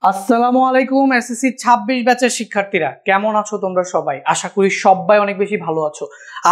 আসসালামু আলাইকুম এসএসসি 26 ব্যাচের শিক্ষার্থীরা, কেমন আছো তোমরা সবাই? আশা করি সবাই অনেক বেশি ভালো আছো।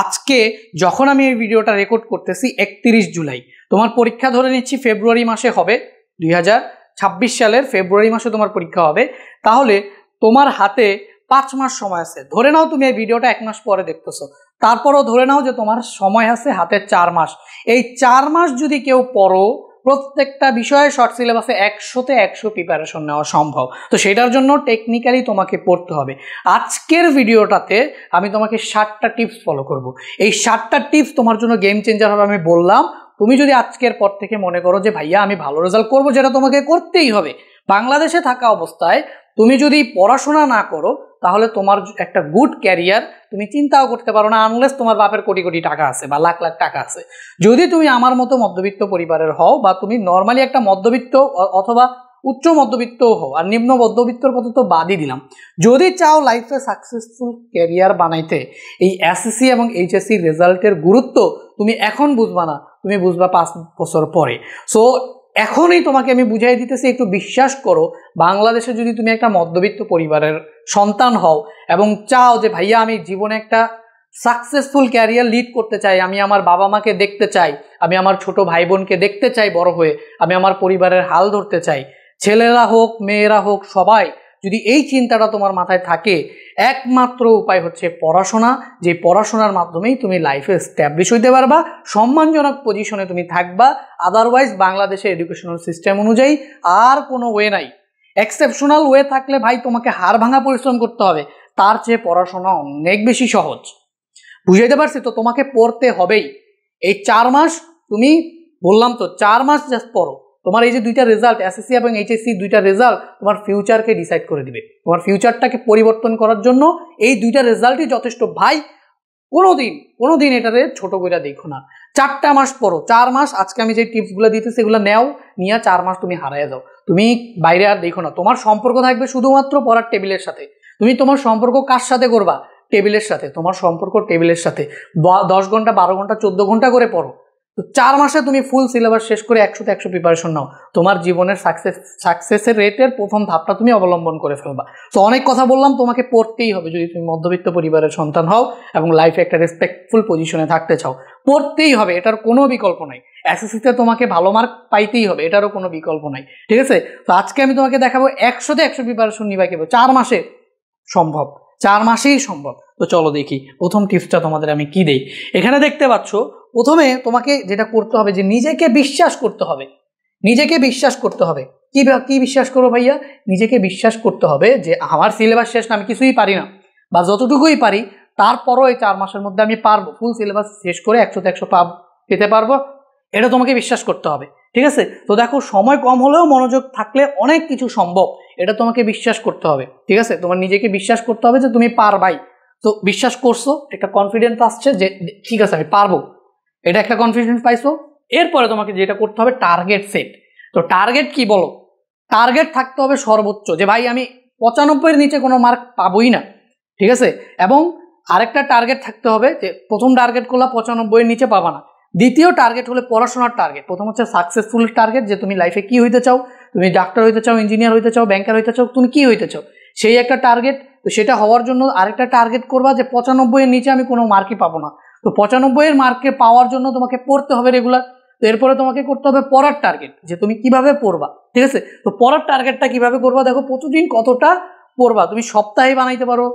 আজকে যখন আমি এই ভিডিওটা রেকর্ড করতেছি 31 জুলাই, তোমার পরীক্ষা ধরে নিচ্ছি ফেব্রুয়ারি মাসে হবে, 2026 সালের ফেব্রুয়ারি মাসে তোমার পরীক্ষা হবে। তাহলে তোমার হাতে 5 মাস সময় আছে। ধরে নাও তুমি এই ভিডিওটা 1 মাস পরে দেখতেছো, তারপরও ধরে নাও যে তোমার সময় আছে হাতে 4 মাস। এই 4 মাস যদি কেউ পড়ো, প্রত্যেকটা বিষয়ে শর্ট সিলেবাসে 100তে 100 প্রিপারেশন নেওয়া সম্ভব। তো সেটার জন্য টেকনিক্যালি তোমাকে পড়তে হবে। আজকের ভিডিওটাতে আমি তোমাকে 7টা টিপস ফলো করব। এই 7টা টিপস তোমার জন্য গেম চেঞ্জার হবে। আমি বললাম, তুমি যদি আজকের পর থেকে মনে করো যে ভাইয়া আমি ভালো রেজাল্ট করব, যেটা তোমাকে করতেই হবে। বাংলাদেশে থাকা অবস্থায় তুমি যদি পড়াশোনা না করো, তাহলে তোমার একটা গুড ক্যারিয়ার তুমি চিন্তাও করতে পারো না, আনলেস তোমার বাপের কোটি কোটি টাকা আছে বা লাখ লাখ টাকা আছে। যদি তুমি আমার মতো মধ্যবিত্ত পরিবারের হও, বা তুমি নর্মালি একটা মধ্যবিত্ত অথবা উচ্চ মধ্যবিত্তও হও, আর নিম্ন মধ্যবিত্তর কথা তো বাদই দিলাম, যদি চাও লাইফে সাকসেসফুল ক্যারিয়ার বানাইতে, এই এসএসসি এবং এইচএসসি রেজাল্টের গুরুত্ব তুমি এখন বুঝবা না, তুমি বুঝবা 5 বছর পরে। সো এখনই তোমাকে আমি বুঝাই দিতেছি, একটু বিশ্বাস করো। বাংলাদেশে যদি তুমি একটা মধ্যবিত্ত পরিবারের সন্তান হও এবং চাও যে ভাইয়া আমি জীবনে একটা সাকসেসফুল ক্যারিয়ার লিড করতে চাই, আমি আমার বাবা মাকে দেখতে চাই, আমি আমার ছোট ভাই বোনকে দেখতে চাই বড় হয়ে, আমি আমার পরিবারের হাল ধরতে চাই, ছেলেরা হোক মেয়েরা হোক সবাই, যদি এই চিন্তাটা তোমার মাথায় থাকে, একমাত্র উপায় হচ্ছে পড়াশোনা। যে পড়াশোনার মাধ্যমেই তুমি লাইফে এস্টাবলিশ হইতে পারবা, সম্মানজনক পজিশনে তুমি থাকবা। আদারওয়াইজ বাংলাদেশের এডুকেশনাল সিস্টেম অনুযায়ী আর কোনো ওয়ে নাই। এক্সেপশনাল ওয়ে থাকলে ভাই তোমাকে হাড় ভাঙা পরিশ্রম করতে হবে, তার চেয়ে পড়াশোনা অনেক বেশি সহজ। বুঝাইতে পারছি তো? তোমাকে পড়তে হবেই। এই 4 মাস তুমি, বললাম তো 4 মাস জাস্ট পড়ো। তোমার এই যে দুইটা রেজাল্ট, এসএসসি এবং এইচএসসি দুইটা রেজাল্ট তোমার ফিউচারকে ডিসাইড করে দিবে। তোমার ফিউচারটাকে পরিবর্তন করার জন্য এই দুইটা রেজাল্টই যথেষ্ট ভাই। কোনোদিন এটারে ছোট করে দেখো না। 4টা মাস পড়ো, 4 মাস। আজকে আমি যে টিপসগুলো দিতেছি এগুলো নেও, নিয়ে 4 মাস তুমি হারাইয়া যাও। তুমি বাইরে আর দেখো না। তোমার সম্পর্ক থাকবে শুধুমাত্র পড়ার টেবিলের সাথে। তুমি তোমার সম্পর্ক কার সাথে করবা? টেবিলের সাথে। তোমার সম্পর্ক টেবিলের সাথে। 10 ঘন্টা 12 ঘন্টা 14 ঘন্টা করে পড়ো। তো 4 মাসে তুমি ফুল সিলেবাস শেষ করে 100তে 100 প্রিপারেশন নাও, তোমার জীবনের সাকসেসের রেটের প্রথম ধাপটা তুমি অবলম্বন করে ফেলবা। তো অনেক কথা বললাম, তোমাকে পড়তেই হবে যদি তুমি মধ্যবিত্ত পরিবারের সন্তান হও এবং লাইফে একটা রেসপেক্টফুল পজিশনে থাকতে চাও। পড়তেই হবে, এটার কোনো বিকল্প নাই। এসএসসিতে তোমাকে ভালো মার্ক পাইতেই হবে, এটারও কোনো বিকল্প নাই। ঠিক আছে? তো আজকে আমি তোমাকে দেখাবো 100তে 100 প্রিপারেশন নিবা কেবল 4 মাসে সম্ভব। 4 মাসেই সম্ভব। তো চলো দেখি প্রথম টিপসটা তোমাদের আমি কি দেই। এখানে দেখতে পাচ্ছ, প্রথমে তোমাকে যেটা করতে হবে যে নিজেকে বিশ্বাস করতে হবে। নিজেকে বিশ্বাস করতে হবে। কি বিশ্বাস করো ভাইয়া? নিজেকে বিশ্বাস করতে হবে যে আমার সিলেবাস শেষ না, আমি কিছুই পারি না, বা যতটুকুই পারি তারপরও এই 4 মাসের মধ্যে আমি পারবো, ফুল সিলেবাস শেষ করে 100তে 100 পেতে পারবো। এটা তোমাকে বিশ্বাস করতে হবে। ঠিক আছে? তো দেখো, সময় কম হলেও মনোযোগ থাকলে অনেক কিছু সম্ভব, এটা তোমাকে বিশ্বাস করতে হবে। ঠিক আছে? তোমার নিজেকে বিশ্বাস করতে হবে যে তুমি পারবাই। তো বিশ্বাস করছো, একটা কনফিডেন্স আসছে যে ঠিক আছে আমি পারবো, এটা একটা কনফিডেন্স পাইছো। এরপরে তোমাকে যেটা করতে হবে, টার্গেট সেট। তো টার্গেট কি বলো? টার্গেট থাকতে হবে সর্বোচ্চ, যে ভাই আমি 95-এর নিচে কোনো মার্ক পাবোই না। ঠিক আছে? এবং আরেকটা টার্গেট থাকতে হবে যে প্রথম টার্গেট করলে 95-এর নিচে পাবা না। দ্বিতীয় টার্গেট হলে পড়াশোনার টার্গেট। প্রথম হচ্ছে সাকসেসফুল টার্গেট, যে তুমি লাইফে কি হইতে চাও, তুমি ডাক্তার হইতে চাও, ইঞ্জিনিয়ার হইতে চাও, ব্যাংকার হইতে চাও, তুমি কি হইতে চাও, সেই একটা টার্গেট। তো সেটা হওয়ার জন্য আরেকটা টার্গেট করবা যে 95-এর নিচে আমি কোনো মার্কই পাবো না। তো 95-এর মার্কে পাওয়ার জন্য তোমাকে পড়তে হবে রেগুলার। তো এরপরে তোমাকে করতে হবে পড়ার টার্গেট, যে তুমি কিভাবে পড়বা। ঠিক আছে? তো পড়ার টার্গেটটা কিভাবে করবা? দেখো, প্রতিদিন কতটা পড়বা। তুমি সপ্তাহে বানাইতে পারো,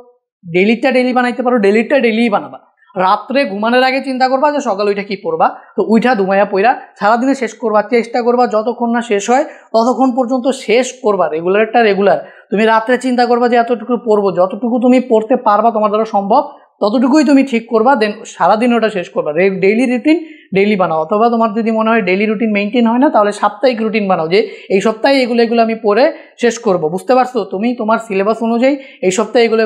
ডেইলিটা ডেইলি বানাইতে পারো, ডেইলিটা ডেইলি বানাবা। রাত্রে ঘুমানোর আগে চিন্তা করবা যে সকালে ওইটা কি পড়বা। তো ওইটা দুমাইয়া পইরা সারাদিনে শেষ করবা, চেষ্টা করবা যতক্ষণ না শেষ হয় ততক্ষণ পর্যন্ত শেষ করবা। রেগুলার। তুমি রাত্রে চিন্তা করবা যে এতটুকু পড়বো, যতটুকু তুমি পড়তে পারবা তোমার দ্বারা সম্ভব ততটুকুই তুমি ঠিক করবা, দেন সারাদিন ওটা শেষ করবা। ডেইলি রুটিন ডেইলি বানাও, অথবা তোমার যদি মনে হয় ডেইলি রুটিন মেনটেন হয় না, তাহলে সাপ্তাহিক রুটিন বানাও, যে এই সপ্তাহে এগুলো আমি পড়ে শেষ করব। বুঝতে পারছো? তুমি তোমার সিলেবাস অনুযায়ী এই সপ্তাহে এগুলো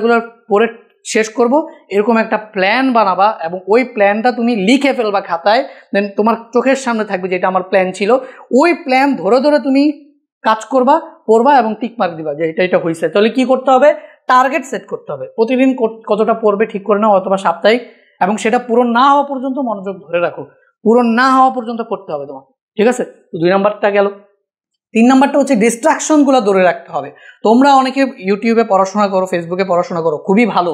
পড়ে শেষ করব, এরকম একটা প্ল্যান বানাবা এবং ওই প্ল্যানটা তুমি লিখে ফেলবা খাতায়। দেন তোমার চোখের সামনে থাকবে যেটা আমার প্ল্যান ছিল। ওই প্ল্যান ধরে ধরে তুমি কাজ করবা, পড়বা এবং টিক মার্ক দিবা যে এটা হয়েছে। তাহলে কি করতে হবে? টার্গেট সেট করতে হবে। প্রতিদিন কতটা পড়বে ঠিক করে নাও, অথবা সাপ্তাহিক, এবং সেটা পূরণ না হওয়া পর্যন্ত মনোযোগ ধরে রাখো। পূরণ না হওয়া পর্যন্ত পড়তে হবে তোমার। ঠিক আছে? তো 2 নাম্বারটা গেল। 3 নাম্বারটা হচ্ছে ডিস্ট্রাকশনগুলো দূরে রাখতে হবে। তোমরা অনেকে ইউটিউবে পড়াশোনা করো, ফেসবুকে পড়াশোনা করো, খুবই ভালো,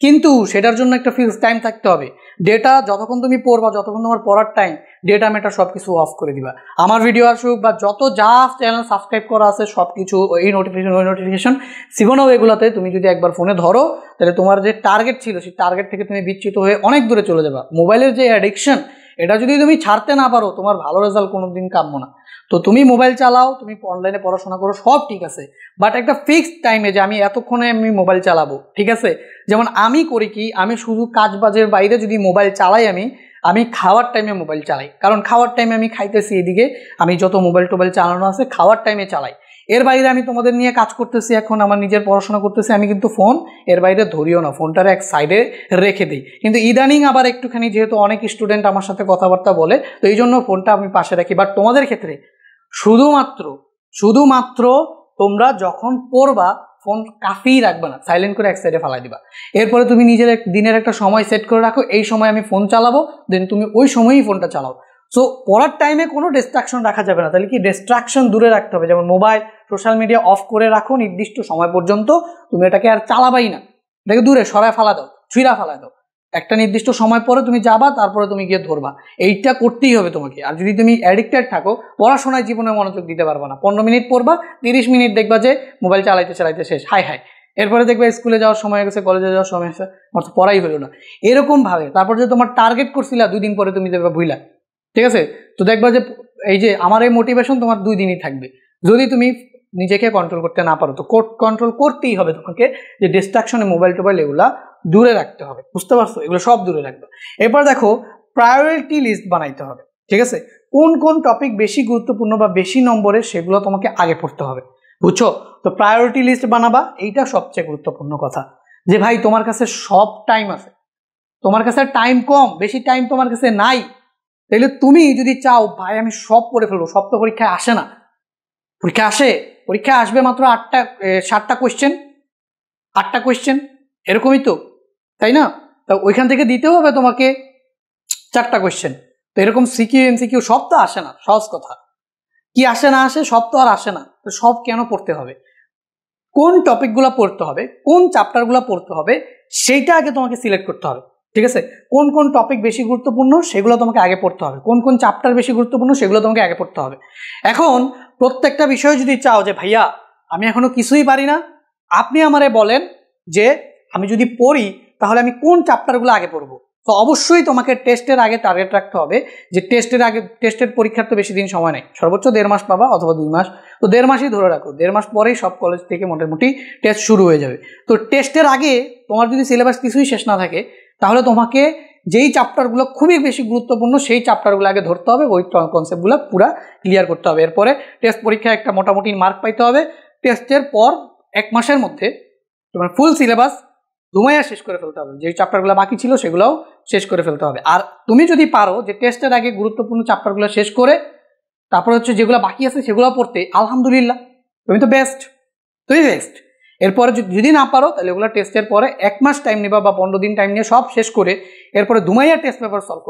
কিন্তু সেটার জন্য একটা ফিক্স টাইম থাকতে হবে। ডেটা যতক্ষণ তুমি পড়বা, যতক্ষণ তোমার পড়ার টাইম, ডেটা মেটা সব কিছু অফ করে দিবা। আমার ভিডিও আসুক বা যত যা চ্যানেল সাবস্ক্রাইব করা আছে সব কিছু, এই নোটিফিকেশন ওই নোটিফিকেশন জীবনেও এগুলোতে তুমি যদি একবার ফোনে ধরো, তাহলে তোমার যে টার্গেট ছিল সেই টার্গেট থেকে তুমি বিচ্যুত হয়ে অনেক দূরে চলে যাবা। মোবাইলের যে অ্যাডিকশন, এটা যদি তুমি ছাড়তে না পারো, তোমার ভালো রেজাল্ট কোনোদিন কাম্য না। তো তুমি মোবাইল চালাও, তুমি অনলাইনে পড়াশোনা করো, সব ঠিক আছে, বাট একটা ফিক্সড টাইমে যে আমি এতক্ষণে আমি মোবাইল চালাবো, ঠিক আছে? যেমন আমি করি কি, আমি শুধু কাজ বাজের বাইরে যদি মোবাইল চালাই, আমি খাওয়ার টাইমে মোবাইল চালাই, কারণ খাওয়ার টাইমে আমি খাইতেছি, এদিকে আমি যত মোবাইল টোবাইল চালানো আছে খাওয়ার টাইমে চালাই। এর বাইরে আমি তোমাদের নিয়ে কাজ করতেছি, এখন আমার নিজের পড়াশোনা করতেছি, আমি কিন্তু ফোন এর বাইরে ধরিও না, ফোনটার এক সাইডে রেখে দিই। কিন্তু ইদানিং আবার একটুখানি, যেহেতু অনেক স্টুডেন্ট আমার সাথে কথাবার্তা বলে, তো এই জন্য ফোনটা আমি পাশে রাখি। বাট তোমাদের ক্ষেত্রে শুধুমাত্র তোমরা যখন পড়বা, ফোন কাফেই রাখবে না, সাইলেন্ট করে এক সাইডে ফালাই দিবা। এরপরে তুমি নিজের দিনের একটা সময় সেট করে রাখো, এই সময় আমি ফোন চালাবো, দেন তুমি ওই সময়ই ফোনটা চালাও। সো পড়ার টাইমে কোনো ডিস্ট্রাকশন রাখা যাবে না। তাহলে কি, ডিস্ট্রাকশন দূরে রাখতে হবে। যেমন মোবাইল, সোশ্যাল মিডিয়া অফ করে রাখো নির্দিষ্ট সময় পর্যন্ত, তুমি এটাকে আর চালাবাই না, এটাকে দূরে সরায় ফালা দাও, ছুঁড়া ফালা দাও। একটা নির্দিষ্ট সময় পরে তুমি যাবা, তারপরে তুমি গিয়ে ধরবা, এইটা করতেই হবে তোমাকে। আর যদি তুমি অ্যাডিক্টেড থাকো, পড়াশোনায় জীবনে মনোযোগ দিতে পারবা না। 15 মিনিট পড়বা, 30 মিনিট দেখবা যে মোবাইল চালাইতে চালাইতে শেষ, হাই হাই। এরপরে দেখবে স্কুলে যাওয়ার সময় হয়ে গেছে, কলেজে যাওয়ার সময় হয়েছে, অর্থাৎ পড়াই হলো না। এরকম ভাবে তারপর যে তোমার টার্গেট করছিলা 2 দিন পরে তুমি দেখবা ভুইলা, ঠিক আছে? তো দেখবা যে এই যে আমার এই মোটিভেশন তোমার 2 দিনই থাকবে। যদি তুমি নিজেকে কন্ট্রোল করতে না পারো, তো কন্ট্রোল করতেই হবে তোমাকে, যে ডিস্ট্রাকশনে মোবাইল টোবাইল এগুলা দূরে রাখতে হবে, বুঝতে পারছো? এগুলো সব দূরে রাখবে। এরপর দেখো, প্রায়োরিটি লিস্ট বানাইতে হবে, ঠিক আছে? কোন কোন টপিক বেশি গুরুত্বপূর্ণ বা বেশি নম্বরের, সেগুলো তোমাকে আগে পড়তে হবে, বুঝছো? তো প্রায়োরিটি লিস্ট বানাবা, এইটা সবচেয়ে গুরুত্বপূর্ণ কথা। যে ভাই তোমার কাছে সব টাইম আছে, তোমার কাছে টাইম কম, বেশি টাইম তোমার কাছে নাই, তাহলে তুমি যদি চাও ভাই আমি সব পড়ে ফেলবো, সব তো পরীক্ষায় আসে না। পরীক্ষায় আসবে মাত্র 7টা কোয়েশ্চেন, 8টা কোয়েশ্চেন, এরকমই তো, তাই না? তো ওইখান থেকে দিতে হবে তোমাকে 4টা কোয়েশ্চেন। তো এরকম সিকিউ এমসিকিউ সব তো আসে না, সহজ কথা। কি আসে না আসে, সব তো আর আসে না। তো সব কেন পড়তে হবে, কোন টপিকগুলো পড়তে হবে, কোন চ্যাপ্টারগুলো পড়তে হবে, সেইটা আগে তোমাকে সিলেক্ট করতে হবে, ঠিক আছে? কোন কোন টপিক বেশি গুরুত্বপূর্ণ সেগুলো তোমাকে আগে পড়তে হবে, কোন কোন চ্যাপ্টার বেশি গুরুত্বপূর্ণ সেগুলো তোমাকে আগে পড়তে হবে। এখন প্রত্যেকটা বিষয় যদি চাও যে ভাইয়া আমি এখনো কিছুই পারি না, আপনি আমারে বলেন যে আমি যদি পড়ি তাহলে আমি কোন চ্যাপ্টারগুলো আগে পড়বো। তো অবশ্যই তোমাকে টেস্টের আগে টার্গেট রাখতে হবে, যে টেস্টের পরীক্ষার তো বেশি দিন সময় নেই, সর্বোচ্চ 1.5 মাস পাবা অথবা 2 মাস। তো 1.5 মাসই ধরে রাখো, 1.5 মাস পরেই সব কলেজ থেকে মোটামুটি টেস্ট শুরু হয়ে যাবে। তো টেস্টের আগে তোমার যদি সিলেবাস কিছুই শেষ না থাকে, তাহলে তোমাকে যেই চ্যাপ্টারগুলো খুবই বেশি গুরুত্বপূর্ণ সেই চ্যাপ্টারগুলো আগে ধরতে হবে, ওই কনসেপ্টগুলো পুরো ক্লিয়ার করতে হবে। এরপরে টেস্ট পরীক্ষায় একটা মোটামুটি মার্ক পাইতে হবে। টেস্টের পর 1 মাসের মধ্যে তোমার ফুল সিলেবাস ধুমাইয়া শেষ করে ফেলতে হবে, যেই চ্যাপ্টারগুলো বাকি ছিল সেগুলোও শেষ করে ফেলতে হবে। আর তুমি যদি পারো যে টেস্টের আগে গুরুত্বপূর্ণ চ্যাপ্টারগুলো শেষ করে তারপর হচ্ছে যেগুলো বাকি আছে সেগুলো পড়তে, আলহামদুলিল্লাহ তুমি তো বেস্ট। এরপরে যদি না পারো তাহলে ওগুলো টেস্টের পরে 1 মাস টাইম নিবা বা 15 দিন টাইম নিয়ে সব শেষ করে এরপরে ধুমাইয়া টেস্ট পেপার সলভ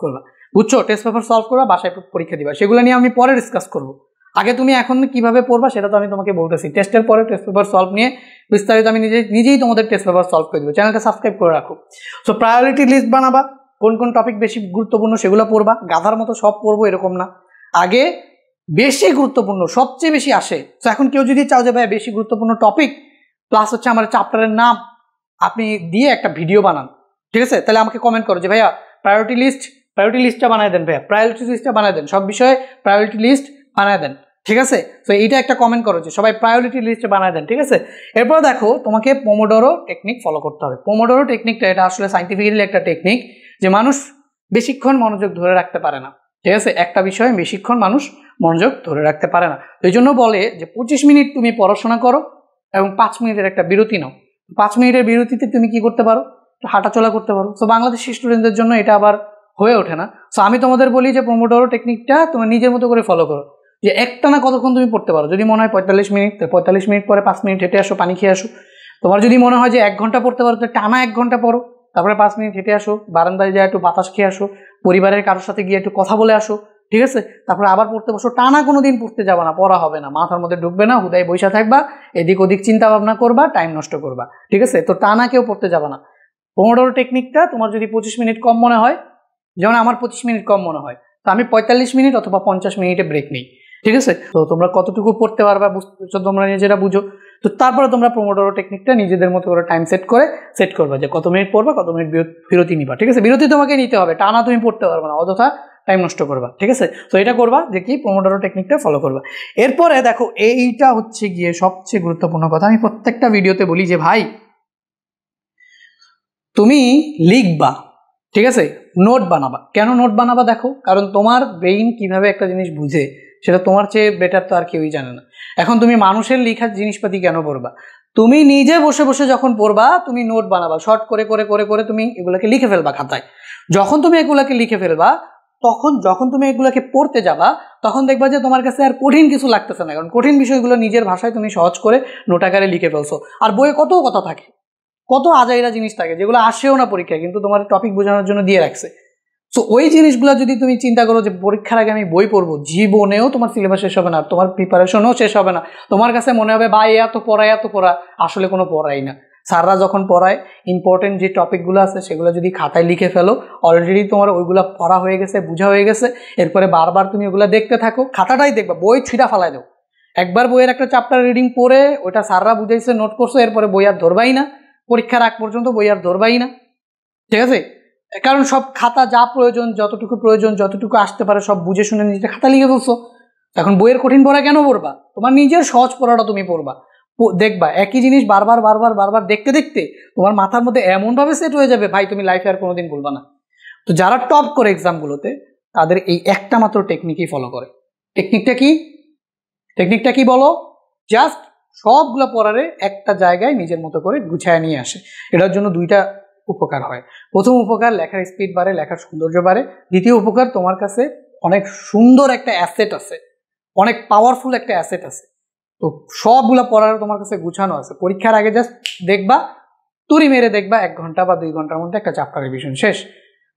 করবা, বুঝছো? টেস্ট পেপার সলভ করবা, বাসায় পরীক্ষা দিবা, সেগুলো নিয়ে আমি পরে ডিসকাস করবো। আগে তুমি এখন কিভাবে পড়বা সেটা তো আমি তোমাকে বলতেছি। টেস্টের পরে টেস্ট পেপার সলভ নিয়ে বিস্তারিত আমি নিজেই তোমাদের টেস্ট পেপার সলভ করে দেবো। চ্যানেলটা সাবস্ক্রাইব করে রাখো। সো প্রায়োরিটি লিস্ট বানাবা, কোন কোন টপিক বেশি গুরুত্বপূর্ণ সেগুলো পড়বা, গাধার মতো সব পড়বো এরকম না, আগে বেশি গুরুত্বপূর্ণ সবচেয়ে বেশি আসে। তো এখন কেউ যদি চাও যে ভাই বেশি গুরুত্বপূর্ণ টপিক প্লাস হচ্ছে আমার চ্যাপ্টারের নাম আপনি দিয়ে একটা ভিডিও বানান, ঠিক আছে? তাহলে আমাকে কমেন্ট করো যে ভাইয়া প্রায়োরিটি লিস্টটা বানায় দেন, ভাইয়া প্রায়োরিটি লিস্টটা বানায় দেন, সব বিষয়ে প্রায়োরিটি লিস্ট বানায় দেন, ঠিক আছে? তো এইটা একটা কমেন্ট করো যে সবাই প্রায়োরিটি লিস্ট বানায় দেন, ঠিক আছে? এরপর দেখো তোমাকে পোমোডোরো টেকনিক ফলো করতে হবে। পোমোডোরো টেকনিকটা এটা আসলে সাইন্টিফিক্যালি একটা টেকনিক, যে মানুষ বেশিক্ষণ মনোযোগ ধরে রাখতে পারে না, ঠিক আছে? একটা বিষয়ে বেশিক্ষণ মানুষ মনোযোগ ধরে রাখতে পারে না। এই জন্য বলে যে 25 মিনিট তুমি পড়াশোনা করো এবং 5 মিনিটের একটা বিরতি নাও। 5 মিনিটের বিরতিতে তুমি কি করতে পারো, হাঁটাচলা করতে পারো। তো বাংলাদেশি স্টুডেন্টদের জন্য এটা আবার হয়ে ওঠে না। সো আমি তোমাদের বলি যে পোমোডোরো টেকনিকটা তোমার নিজের মতো করে ফলো করো, যে একটানা কতক্ষণ তুমি পড়তে পারো। যদি মনে হয় 45 মিনিট, 45 মিনিট পরে 5 মিনিট হেঁটে আসো, পানি খেয়ে আসো। তোমার যদি মনে হয় যে 1 ঘন্টা পড়তে পারো, তো টানা 1 ঘন্টা পড়ো, তারপরে 5 মিনিট হেঁটে আসো, বারান্দায় যায় একটু বাতাস খেয়ে আসো, পরিবারের কারোর সাথে গিয়ে একটু কথা বলে আসো, ঠিক আছে? তারপরে আবার পড়তে বসো, টানা কোনোদিন পড়তে যাবা না, পড়া হবে না, মাথার মধ্যে ঢুকবে না, হুদায় বইসা থাকবা, এদিক ওদিক চিন্তা ভাবনা করবা, টাইম নষ্ট করবা, ঠিক আছে? তো টানা কেউ পড়তে যাবা না। পোমোডোরো টেকনিকটা তোমার যদি 25 মিনিট কম মনে হয়, যেমন আমার 25 মিনিট কম মনে হয়, তো আমি 45 মিনিট অথবা 50 মিনিটে ব্রেক নিই, ঠিক আছে? তো তোমরা কতটুকু পড়তে পারবা তোমরা নিজেরা বুঝো। তো তারপরে তোমরা পোমোডোরো টেকনিকটা নিজেদের মতো করে টাইম সেট করবা যে কত মিনিট পড়বা, কত মিনিট বিরতি নিবা, ঠিক আছে? বিরতি তোমাকে নিতে হবে, টানা তুমি পড়তে পারবে না, অযথা টাইম নষ্ট করবা, ঠিক আছে? তো এটা করবা যে কি পোমোডোরো টেকনিকটা ফলো করবা। এরপরে দেখো এইটা হচ্ছে গিয়ে সবচেয়ে গুরুত্বপূর্ণ কথা, আমি প্রত্যেকটা ভিডিওতে বলি যে ভাই তুমি লিখবা, ঠিক আছে? নোট বানাবা। কেন নোট বানাবা? দেখো, কারণ তোমার ব্রেইন কিভাবে একটা জিনিস বুঝে সেটা তোমার চেয়ে বেটার তো আর কেউই জানে না। এখন তুমি মানুষের লেখা জিনিসপাতি কেন পড়বা? তুমি নিজে বসে বসে যখন পড়বা, তুমি নোট বানাবা, শর্ট করে করে করে করে তুমি এগুলোকে লিখে ফেলবা খাতায়। যখন তুমি এগুলোকে লিখে ফেলবা, তখন যখন তুমি এগুলোকে পড়তে যাবা, তখন দেখবা যে তোমার কাছে আর কঠিন কিছু লাগতেছে না, কারণ কঠিন বিষয়গুলো নিজের ভাষায় তুমি সহজ করে নোট আকারে লিখে ফেলছো। আর বইয়ে কত কথা থাকে, কত আজাইরা জিনিস থাকে যেগুলো আসেও না পরীক্ষায়, কিন্তু তোমার টপিক বোঝানোর জন্য দিয়ে রাখছে। সো ওই জিনিসগুলো যদি তুমি চিন্তা করো যে পরীক্ষার আগে আমি বই পড়বো, জীবনেও তোমার সিলেবাস শেষ হবে না, তোমার প্রিপারেশনও শেষ হবে না। তোমার কাছে মনে হবে ভাই এত পড়া, আসলে কোনো পড়াই না। স্যাররা যখন পড়ায় ইম্পর্টেন্ট যে টপিকগুলো আছে সেগুলো যদি খাতায় লিখে ফেলো, অলরেডি তোমার ওইগুলো পড়া হয়ে গেছে, বোঝা হয়ে গেছে, এরপরে বারবার তুমি ওগুলো দেখতে থাকো, খাতাটাই দেখবা, বই ছিঁড়া ফালাই দাও। একবার বইয়ের একটা চ্যাপ্টার রিডিং পড়ে ওটা স্যাররা বুঝাইছে, নোট করছো, এরপরে বই আর ধরবাই না, পরীক্ষার আগ পর্যন্ত বই আর ধরবাই না, ঠিক আছে? কারণ সব খাতা যা প্রয়োজন, যতটুকু আসতে পারে সব বুঝে শুনে নিজের খাতা লিখে ফেলছো। এখন বইয়ের কঠিন পড়া কেন পড়বা? তোমার নিজের সহজ পড়াটা তুমি পড়বা, দেখবা একই জিনিস বারবার দেখতে দেখতে তোমার মাথার মধ্যে এমনভাবে সেট হয়ে যাবে ভাই, তুমি লাইফে আর কোনোদিন ভুলবা না। তো যারা টপ করে এক্সামগুলোতে, তাদের এই একটা মাত্র টেকনিকই ফলো করে। টেকনিকটা কি বলো? জাস্ট সবগুলো পড়ারে একটা জায়গায় নিজের মতো করে গুছায় নিয়ে আসে। এটার জন্য দুইটা উপকার হয়। প্রথম উপকার, লেখার স্পিড বাড়ে, লেখার সৌন্দর্য বাড়ে। দ্বিতীয় উপকার, তোমার কাছে অনেক সুন্দর একটা অ্যাসেট আছে, অনেক পাওয়ারফুল একটা অ্যাসেট আছে। তো সবগুলো পড়ার তোমার কাছে গুছানো আছে। পরীক্ষার আগে জাস্ট দেখবা, তুড়ি মেরে দেখবা 1 ঘন্টা বা 2 ঘন্টার মধ্যে একটা চ্যাপ্টার রিভিশন শেষ।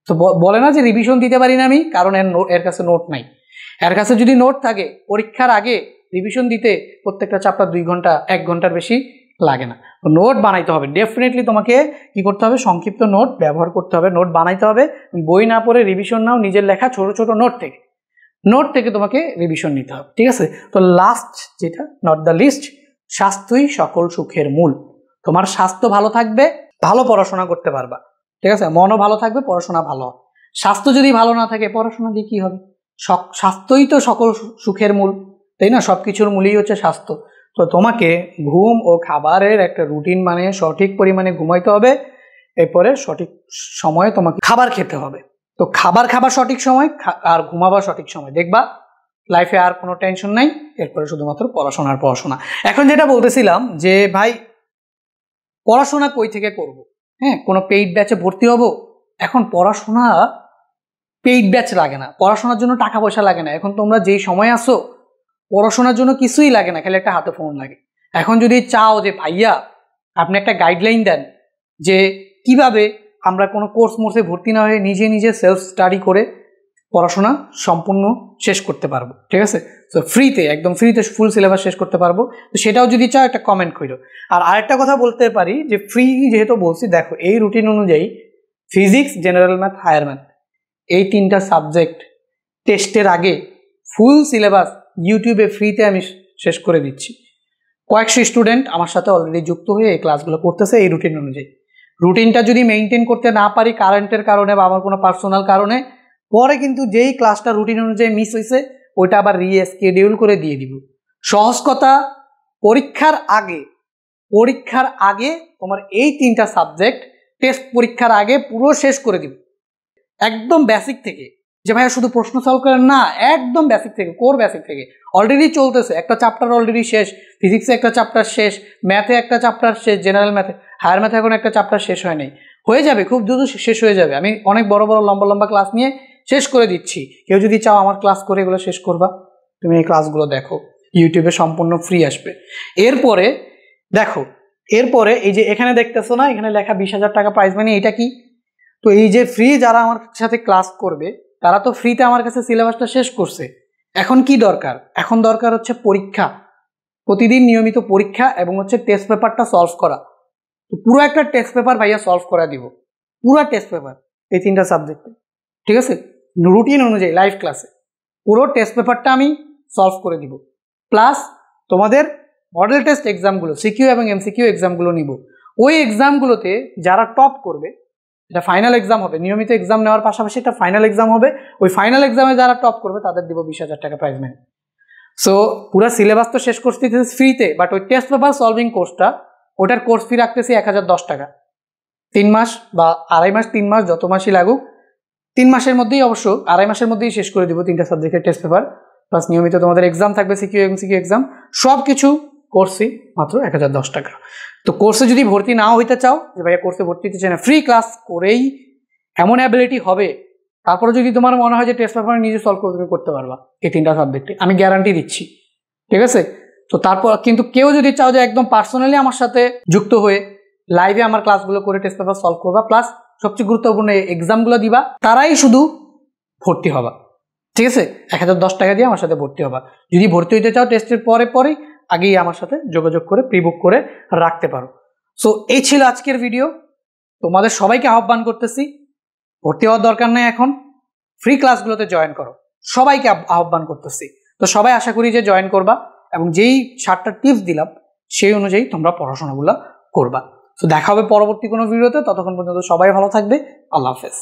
তো বলে না যে রিভিশন দিতে পারি না আমি, কারণ এর কাছে নোট নাই। এর কাছে যদি নোট থাকে, পরীক্ষার আগে রিভিশন দিতে প্রত্যেকটা চ্যাপ্টার 2 ঘন্টা 1 ঘন্টার বেশি লাগে না। তো নোট বানাইতে হবে, ডেফিনেটলি তোমাকে কি করতে হবে? সংক্ষিপ্ত নোট ব্যবহার করতে হবে, নোট বানাইতে হবে। বই না পড়ে রিভিশন নাও, নিজের লেখা ছোট ছোট নোট থেকে তোমাকে রিভিশন নিতে হবে, ঠিক আছে? তো লাস্ট যেটা, নট দ্য লিস্ট, স্বাস্থ্যই সকল সুখের মূল। তোমার স্বাস্থ্য ভালো থাকবে, ভালো পড়াশোনা করতে পারবা, ঠিক আছে? মনও ভালো থাকবে, পড়াশোনা ভালো হবে। স্বাস্থ্য যদি ভালো না থাকে, পড়াশোনা দিয়ে কি হবে? স্বাস্থ্যই তো সকল সুখের মূল, তাই না? সবকিছুর মূলই হচ্ছে স্বাস্থ্য। তো তোমাকে ঘুম ও খাবারের একটা রুটিন, মানে সঠিক পরিমাণে ঘুমাইতে হবে, এরপরে সঠিক সময়ে তোমাকে খাবার খেতে হবে। তো খাবার সঠিক সময় আর ঘুমাবার সঠিক সময়, দেখবা লাইফে আর কোনো টেনশন নাই, এরপরে শুধুমাত্র পড়াশোনা। এখন যেটা বলতেছিলাম যে ভাই পড়াশোনা কই থেকে করব? হ্যাঁ, কোনো পেইড ব্যাচে ভর্তি হব? এখন পড়াশোনা পেইড ব্যাচ লাগে না, পড়াশোনার জন্য টাকা পয়সা লাগে না। এখন তোমরা যেই সময় আসো, পড়াশোনার জন্য কিছুই লাগে না, খালি একটা হাতে ফোন লাগে। এখন যদি চাও যে ভাইয়া আপনি একটা গাইডলাইন দেন যে কিভাবে আমরা কোনো কোর্সে ভর্তি না হয়ে নিজে নিজে সেলফ স্টাডি করে পড়াশোনা সম্পূর্ণ শেষ করতে পারবো, ঠিক আছে? তো একদম ফ্রিতে ফুল সিলেবাস শেষ করতে পারবো, তো সেটাও যদি চাও একটা কমেন্ট করো। আর আরেকটা কথা বলতে পারি যে ফ্রি যেহেতু বলছি, দেখো এই রুটিন অনুযায়ী physics, general math, higher math, এই 3টা সাবজেক্ট টেস্টের আগে ফুল সিলেবাস ইউটিউবে ফ্রিতে আমি শেষ করে দিচ্ছি। কয়েকশো স্টুডেন্ট আমার সাথে অলরেডি যুক্ত হয়ে এই ক্লাসগুলো করতেছে এই রুটিন অনুযায়ী। রুটিনটা যদি মেনটেন করতে না পারি কারেন্টের কারণে বা আমার কোনো পার্সোনাল কারণে, পরে কিন্তু যেই ক্লাসটা রুটিন অনুযায়ী মিস হয়েছে ওইটা আবার রিস্কেডিউল করে দিয়ে দিব। সহজ কথা, পরীক্ষার আগে তোমার এই 3টা সাবজেক্ট টেস্ট পরীক্ষার আগে পুরো শেষ করে দিব, একদম বেসিক থেকে। যে ভাইয়া শুধু প্রশ্ন সলভ করেন না, একদম বেসিক থেকে, কোর বেসিক থেকে। অলরেডি চলতেছে, একটা চ্যাপ্টার অলরেডি শেষ, ফিজিক্সে একটা চ্যাপ্টার শেষ, ম্যাথে একটা চ্যাপ্টার শেষ, জেনারেল ম্যাথে, হায়ার ম্যাথে এখন একটা চ্যাপ্টার শেষ হয় নাই, হয়ে যাবে, খুব দ্রুত শেষ হয়ে যাবে। আমি অনেক বড় লম্বা ক্লাস নিয়ে শেষ করে দিচ্ছি। কেউ যদি চাও আমার ক্লাস করে এগুলো শেষ করবা, তুমি এই ক্লাসগুলো দেখো, ইউটিউবে সম্পূর্ণ ফ্রি আসবে। এরপরে দেখো, এই যে এখানে দেখতেছো না, এখানে লেখা 20,000 টাকা প্রাইজ মানি, এটা কি? তো এই যে ফ্রি যারা আমার সাথে ক্লাস করবে তারা তো ফ্রিতে আমার কাছে সিলেবাসটা শেষ করছে। এখন কি দরকার? এখন দরকার হচ্ছে পরীক্ষা, প্রতিদিন নিয়মিত পরীক্ষা এবং হচ্ছে টেস্ট পেপারটা সলভ করা। তো পুরো একটা টেস্ট পেপার ভাইয়া সলভ করা দিব, পুরো টেস্ট পেপার এই 3টা সাবজেক্টে, ঠিক আছে? রুটিন অনুযায়ী লাইভ ক্লাসে পুরো টেস্ট পেপারটা আমি সলভ করে দিব। প্লাস তোমাদের মডেল টেস্ট এক্সামগুলো, সিকিউ এবং এমসিকিউ এক্সামগুলো নিব। ওই এক্সামগুলোতে যারা টপ করবে, এটা ফাইনাল এক্সাম হবে, নিয়মিত এক্সাম নেওয়ার পাশাপাশি একটা ফাইনাল এক্সাম হবে, ওই ফাইনাল এক্সামে যারা টপ করবে তাদের দিব 20,000 টাকা প্রাইজ মানি। সো পুরো সিলেবাস তো শেষ করতে ফ্রিতে, বাট ওই টেস্ট পেপার সলভিং কোর্সটা, ওটার কোর্স ফি রাখতেছি 1010 টাকা। 3 মাস বা 2.5 মাস, 3 মাস, যত মাসই লাগুক, 3 মাসের মধ্যেই, অবশ্য 2.5 মাসের মধ্যেই শেষ করে দিব 3টা সাবজেক্টের টেস্ট পেপার। প্লাস নিয়মিত তোমাদের এক্সাম থাকবে, সিকিউ এমসিকিউ এক্সাম, সব কিছু কোর্স ফি মাত্র 1010 টাকা। তো কোর্সে যদি ভর্তি নাও হইতে চাও, যে ভাইয়া কোর্সে ভর্তি হতে চাই না, ফ্রি ক্লাস করেই এমন অ্যাবিলিটি হবে, তারপরে যদি তোমার মনে হয় যে টেস্ট পেপার নিজে সলভ করে তুমি করতে পারবা এই 3টা সাবজেক্টে, আমি গ্যারান্টি দিচ্ছি, ঠিক আছে? তো তারপর কিন্তু কেউ যদি চাও যে একদম পার্সোনালি আমার সাথে যুক্ত হয়ে লাইভে আমার ক্লাসগুলো করে টেস্ট পেপার সলভ করবা, প্লাস সবচেয়ে গুরুত্বপূর্ণ এক্সামগুলো দিবা, তারাই শুধু ভর্তি হবা, ঠিক আছে? 1010 টাকা দিয়ে আমার সাথে ভর্তি হবা। যদি ভর্তি হইতে চাও টেস্টের পরেই আগেই আমার সাথে যোগাযোগ করে প্রি বুক করে রাখতে পারো। সো এই ছিল আজকের ভিডিও। তোমাদের সবাইকে আহ্বান করতেছি, ভর্তি হওয়ার দরকার নেই, এখন ফ্রি ক্লাসগুলোতে জয়েন করো, সবাইকে আহ্বান করতেছি। তো সবাই আশা করি যে জয়েন করবা এবং যেই 7টা টিপস দিলাম সেই অনুযায়ী তোমরা পড়াশোনাগুলো করবা। তো দেখা হবে পরবর্তী কোনো ভিডিওতে, ততক্ষণ পর্যন্ত সবাই ভালো থাকবে। আল্লাহ হাফেজ।